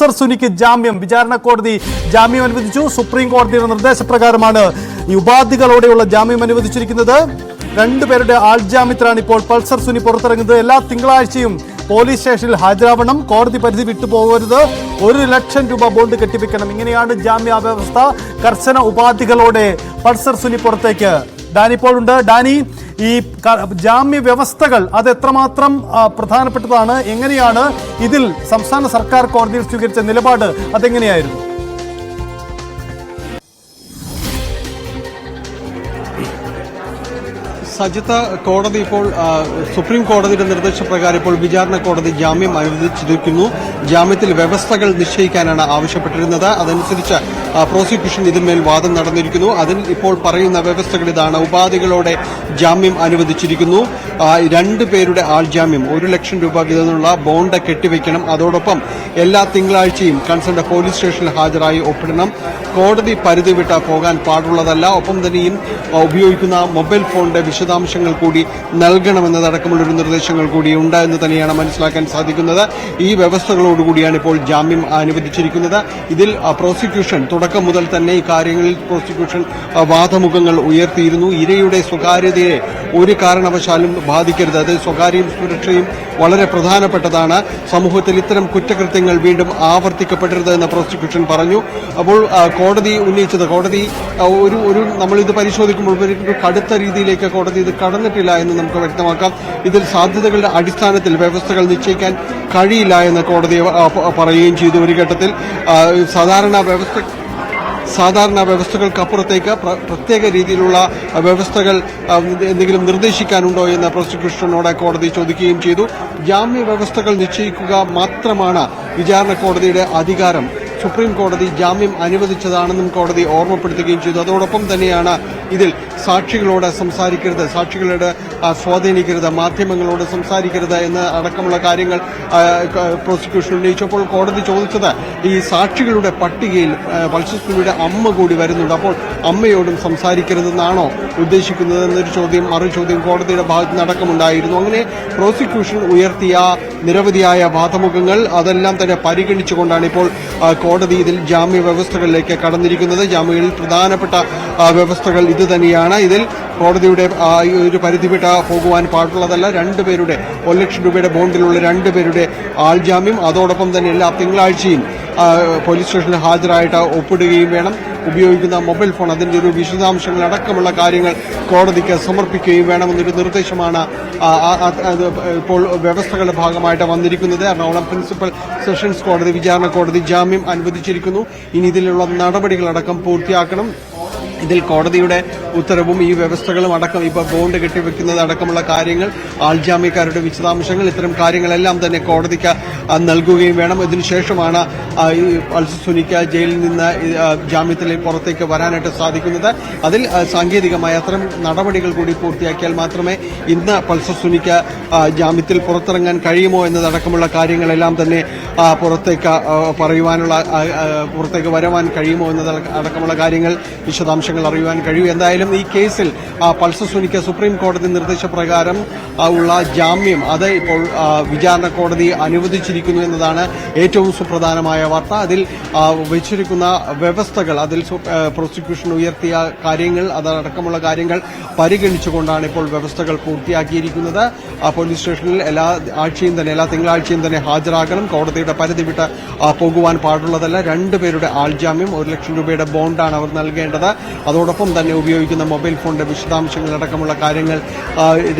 Pulsar സുനിക്ക് ജാമ്യം. വിചാരണ കോടതി ജാമ്യം അനുവദിച്ചു. സുപ്രീം കോടതിയുടെ നിർദ്ദേശപ്രകാരമാണ് ഈ ഉപാധികളോടെയുള്ള ജാമ്യം അനുവദിച്ചിരിക്കുന്നത്. രണ്ടുപേരുടെ ആൾജാമ്യത്തിലാണ് ഇപ്പോൾ പൾസർ സുനി പുറത്തിറങ്ങുന്നത്. എല്ലാ തിങ്കളാഴ്ചയും പോലീസ് സ്റ്റേഷനിൽ ഹാജരാവണം, കോടതി പരിധി വിട്ടുപോകരുത്, 1 ലക്ഷം രൂപ ബോണ്ട് കെട്ടിവെക്കണം. ഇങ്ങനെയാണ് ജാമ്യാവ്യവസ്ഥ. കർശന ഉപാധികളോടെ പൾസർ സുനി പുറത്തേക്ക്. ഡാനി ഇപ്പോൾ ഉണ്ട്. ഡാനി, ഈ ജാമ്യ വ്യവസ്ഥകൾ അത് എത്രമാത്രം പ്രധാനപ്പെട്ടതാണ്? എങ്ങനെയാണ് ഇതിൽ സംസ്ഥാന സർക്കാർ കോടതിയിൽ സ്വീകരിച്ച നിലപാട് അതെങ്ങനെയായിരുന്നു? സജിത്ത്, കോടതി ഇപ്പോൾ സുപ്രീം കോടതിയുടെ നിർദ്ദേശപ്രകാരം ഇപ്പോൾ വിചാരണ കോടതി ജാമ്യം അനുവദിച്ചിരിക്കുന്നു. ജാമ്യത്തിൽ വ്യവസ്ഥകൾ നിശ്ചയിക്കാനാണ് ആവശ്യപ്പെട്ടിരുന്നത്. അതനുസരിച്ച് പ്രോസിക്യൂഷൻ ഇതിന്മേൽ വാദം നടന്നിരിക്കുന്നു. അതിൽ ഇപ്പോൾ പറയുന്ന വ്യവസ്ഥകൾ ഇതാണ്. ഉപാധികളോടെ ജാമ്യം അനുവദിച്ചിരിക്കുന്നു. 2 പേരുടെ ആൾജാമ്യം 1 ലക്ഷം രൂപ വീതമുള്ള ബോണ്ട് കെട്ടിവെക്കണം. അതോടൊപ്പം എല്ലാ തിങ്കളാഴ്ചയും കൺസേൺ പോലീസ് സ്റ്റേഷനിൽ ഹാജരായി ഒപ്പിടണം. കോടതി പരിധി വിട്ട് പോകാൻ പാടുള്ളതല്ല. ഒപ്പം തന്നെയും ഉപയോഗിക്കുന്ന മൊബൈൽ ഫോണിന്റെ വിശദാംശങ്ങൾ കൂടി നൽകണമെന്നതടക്കമുള്ളൊരു നിർദ്ദേശങ്ങൾ കൂടി ഉണ്ട് എന്ന് തന്നെയാണ് മനസ്സിലാക്കാൻ സാധിക്കുന്നത്. ഈ വ്യവസ്ഥകളോടുകൂടിയാണ് ഇപ്പോൾ ജാമ്യം അനുവദിച്ചിരിക്കുന്നത്. ഇതിൽ പ്രോസിക്യൂഷൻ തുടക്കം മുതൽ തന്നെ ഈ കാര്യങ്ങളിൽ പ്രോസിക്യൂഷൻ വാദമുഖങ്ങൾ ഉയർത്തിയിരുന്നു. ഇരയുടെ സ്വകാര്യതയെ ഒരു കാരണവശാലും ബാധിക്കരുത്. അത് സ്വകാര്യവും സുരക്ഷയും വളരെ പ്രധാനപ്പെട്ടതാണ്. സമൂഹത്തിൽ ഇത്തരം കുറ്റകൃത്യങ്ങൾ വീണ്ടും ആവർത്തിക്കപ്പെടരുത് എന്ന് പ്രോസിക്യൂഷൻ പറഞ്ഞു. അപ്പോൾ കോടതി ഉന്നയിച്ചത്, കോടതി ഒരു നമ്മളിത് പരിശോധിക്കുമ്പോൾ ഒരു കടുത്ത രീതിയിലേക്ക് കോടതി ഇത് കടന്നിട്ടില്ല എന്ന് നമുക്ക് വ്യക്തമാക്കാം. ഇതിൽ സാധ്യതകളുടെ അടിസ്ഥാനത്തിൽ വ്യവസ്ഥകൾ നിശ്ചയിക്കാൻ കഴിയില്ല എന്ന് കോടതി പറയുകയും ചെയ്തു. ഒരു ഘട്ടത്തിൽ സാധാരണ വ്യവസ്ഥകൾക്കപ്പുറത്തേക്ക് പ്രത്യേക രീതിയിലുള്ള വ്യവസ്ഥകൾ എന്തെങ്കിലും നിർദ്ദേശിക്കാനുണ്ടോ എന്ന് പ്രോസിക്യൂഷനോട് കോടതി ചോദിക്കുകയും ചെയ്തു. ജാമ്യ വ്യവസ്ഥകൾ നിശ്ചയിക്കുക മാത്രമാണ് വിചാരണ കോടതിയുടെ അധികാരം. സുപ്രീം കോടതി ജാമ്യം അനുവദിച്ചതാണെന്നും കോടതി ഓർമ്മപ്പെടുത്തുകയും ചെയ്തു. അതോടൊപ്പം തന്നെയാണ് ഇതിൽ സാക്ഷികളോട് സംസാരിക്കരുത്, സാക്ഷികളോട് സ്വാധീനിക്കരുത്, മാധ്യമങ്ങളോട് സംസാരിക്കരുത് എന്ന് അടക്കമുള്ള കാര്യങ്ങൾ പ്രോസിക്യൂഷൻ ഉന്നയിച്ചപ്പോൾ കോടതി ചോദിച്ചത് ഈ സാക്ഷികളുടെ പട്ടികയിൽ പൾസർ സുനിയുടെ അമ്മ കൂടി വരുന്നുണ്ട്. അപ്പോൾ അമ്മയോടും സംസാരിക്കരുതെന്നാണോ ഉദ്ദേശിക്കുന്നത് എന്നൊരു ചോദ്യം, മറുചോദ്യം കോടതിയുടെ ഭാഗത്ത് നടക്കമുണ്ടായിരുന്നു. അങ്ങനെ പ്രോസിക്യൂഷൻ ഉയർത്തിയ നിരവധിയായ വാദമുഖങ്ങൾ അതെല്ലാം തന്നെ പരിഗണിച്ചുകൊണ്ടാണ് ഇപ്പോൾ കോടതി ഇതിൽ ജാമ്യ വ്യവസ്ഥകളിലേക്ക് കടന്നിരിക്കുന്നത്. ജാമ്യങ്ങളിൽ പ്രധാനപ്പെട്ട വ്യവസ്ഥകൾ ഇത് തന്നെയാണ്. ഇതിൽ കോടതിയുടെ ഒരു പരിധി വിട്ട് പോകുവാൻ പാടുള്ളതല്ല. 2 പേരുടെ 1 ലക്ഷം രൂപയുടെ ബോണ്ടിലുള്ള 2 പേരുടെ ആൾജാമ്യം. അതോടൊപ്പം തന്നെ എല്ലാ തിങ്കളാഴ്ചയും പോലീസ് സ്റ്റേഷനിൽ ഹാജരായിട്ട് ഒപ്പിടുകയും വേണം. ഉപയോഗിക്കുന്ന മൊബൈൽ ഫോൺ, അതിൻ്റെ ഒരു വിശദാംശങ്ങൾ അടക്കമുള്ള കാര്യങ്ങൾ കോടതിക്ക് സമർപ്പിക്കുകയും വേണമെന്നൊരു നിർദ്ദേശമാണ് ഇപ്പോൾ വ്യവസ്ഥകളുടെ ഭാഗമായിട്ട് വന്നിരിക്കുന്നത്. എറണാകുളം പ്രിൻസിപ്പൽ സെഷൻസ് കോടതി വിചാരണ കോടതി ജാമ്യം അനുവദിച്ചിരിക്കുന്നു. ഇനി ഇതിലുള്ള നടപടികളടക്കം പൂർത്തിയാക്കണം. ഇതിൽ കോടതിയുടെ ഉത്തരവും ഈ വ്യവസ്ഥകളും അടക്കം ഇപ്പോൾ ബോണ്ട് കെട്ടിവെക്കുന്നത് അടക്കമുള്ള കാര്യങ്ങൾ, ആൾജാമ്യക്കാരുടെ വിശദാംശങ്ങൾ, ഇത്തരം കാര്യങ്ങളെല്ലാം തന്നെ കോടതിക്ക് നൽകുകയും വേണം. ഇതിനുശേഷമാണ് ഈ പൾസർ സുനിക്ക് ജയിലിൽ നിന്ന് ജാമ്യത്തിൽ പുറത്തേക്ക് വരാനായിട്ട് സാധിക്കുന്നത്. അതിൽ സാങ്കേതികമായ അത്തരം നടപടികൾ കൂടി പൂർത്തിയാക്കിയാൽ മാത്രമേ ഇന്ന് പൾസർ സുനിക്ക് ജാമ്യത്തിൽ പുറത്തിറങ്ങാൻ കഴിയുമോ എന്നതടക്കമുള്ള കാര്യങ്ങളെല്ലാം തന്നെ പുറത്തേക്ക് വരുവാൻ കഴിയുമോ എന്നതടക്കമുള്ള കാര്യങ്ങൾ വിശദാംശങ്ങൾ അറിയുവാൻ കഴിയും. എന്തായാലും ഈ കേസിൽ പൾസർ സുനിക്ക് സുപ്രീം കോടതി നിർദ്ദേശപ്രകാരം ഉള്ള ജാമ്യം അത് ഇപ്പോൾ വിചാരണ കോടതി അനുവദിച്ചിരിക്കുന്നു എന്നതാണ് ഏറ്റവും സുപ്രധാനമായ വാർത്ത. അതിൽ വെച്ചിരിക്കുന്ന വ്യവസ്ഥകൾ, അതിൽ പ്രോസിക്യൂഷൻ ഉയർത്തിയ കാര്യങ്ങൾ അതടക്കമുള്ള കാര്യങ്ങൾ പരിഗണിച്ചുകൊണ്ടാണ് ഇപ്പോൾ വ്യവസ്ഥകൾ പൂർത്തിയാക്കിയിരിക്കുന്നത്. പോലീസ് സ്റ്റേഷനിൽ എല്ലാ തിങ്കളാഴ്ചയും തന്നെ ഹാജരാകണം. കോടതിയുടെ പരിധി വിട്ട് പോകുവാൻ പാടുള്ളതല്ല. 2 പേരുടെ ആൾജാമ്യം 1 ലക്ഷം രൂപയുടെ ബോണ്ടാണ് അവർ നൽകേണ്ടത്. അതോടൊപ്പം തന്നെ ഉപയോഗിക്കുന്ന മൊബൈൽ ഫോണിന്റെ വിശദാംശങ്ങൾ അടക്കമുള്ള കാര്യങ്ങൾ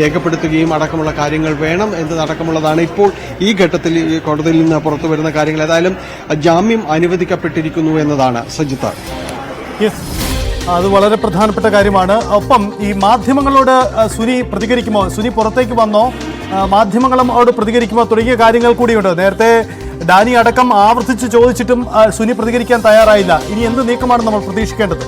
രേഖപ്പെടുത്തുകയും അടക്കമുള്ള കാര്യങ്ങൾ വേണം എന്നതടക്കമുള്ളതാണ് ഇപ്പോൾ ഈ ഘട്ടത്തിൽ കോടതിയിൽ നിന്ന് പുറത്തു വരുന്ന കാര്യങ്ങൾ. ഏതായാലും ജാമ്യം അനുവദിക്കപ്പെട്ടിരിക്കുന്നു എന്നതാണ് സജിത്ത്. അത് വളരെ പ്രധാനപ്പെട്ട കാര്യമാണ്. ഒപ്പം ഈ മാധ്യമങ്ങളോട് സുനി പ്രതികരിക്കുമോ, സുനി പുറത്തേക്ക് വന്നോ, മാധ്യമങ്ങളും അവരോട് പ്രതികരിക്കുമോ തുടങ്ങിയ കാര്യങ്ങൾ കൂടിയുണ്ട്. നേരത്തെ ഡാനി അടക്കം ആവർത്തിച്ച് ചോദിച്ചിട്ടും സുനി പ്രതികരിക്കാൻ തയ്യാറായില്ല. ഇനി എന്ത് നീക്കമാണ് നമ്മൾ പ്രതീക്ഷിക്കേണ്ടത്?